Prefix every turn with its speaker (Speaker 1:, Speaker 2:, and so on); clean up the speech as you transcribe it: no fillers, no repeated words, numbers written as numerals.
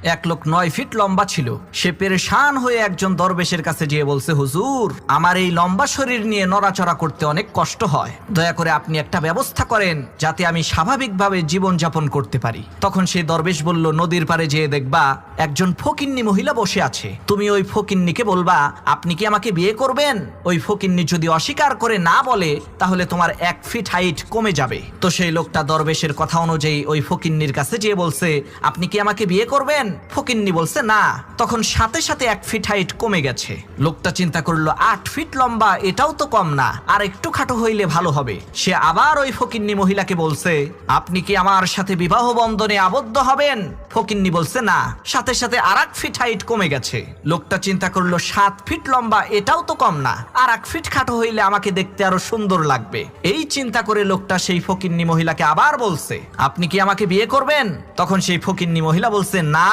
Speaker 1: এক লোক 9 ফিট লম্বা ছিল। সে পেরেশান হয়ে একজন দরবেশের কাছে গিয়ে বলছে, হুজুর, আমার এই লম্বা শরীর নিয়ে নড়াচড়া করতে অনেক কষ্ট হয়, দয়া করে আপনি একটা ব্যবস্থা করেন যাতে আমি স্বাভাবিকভাবে জীবন যাপন করতে পারি। তখন সেই দরবেশ বলল, নদীর পাড়ে যেয়ে দেখবা একজন ফকিন্নি মহিলা বসে আছে, তুমি ওই ফকিন্নিকে বলবা আপনি কি আমাকে বিয়ে করবেন। ওই ফকিন্নি যদি অস্বীকার করে না বলে তাহলে তোমার 1 ফিট হাইট কমে যাবে। তো সেই লোকটা দরবেশের কথা অনুযায়ী ওই ফকিন্নির কাছে যেয়ে বলছে, আপনি কি আমাকে বিয়ে করবেন। ফকিন্নি বলছে না। তখন সাথে সাথে 1 ফিট হাইট কমে গেছে। লোকটা চিন্তা করলো, 8 ফিট লম্বা, এটাও তো কম না, আর একটু খাটো হইলে ভালো হবে। সে আবার ওই ফকিন্নি মহিলাকে বলছে, আপনি কি আমার সাথে বিবাহ বন্ধনে আবদ্ধ হবেন। ফকিন্নি বলছে না। সাথে সাথে আর 1 ফিট হাইট কমে গেছে। লোকটা চিন্তা করলো, 7 ফিট লম্বা, এটাও তো কম না, আর 1 ফিট খাটো হইলে আমাকে দেখতে আরো সুন্দর লাগবে। এই চিন্তা করে লোকটা সেই ফকিন্নি মহিলাকে আবার বলছে, আপনি কি আমাকে বিয়ে করবেন। তখন সেই ফকিন্নি মহিলা বলছে না।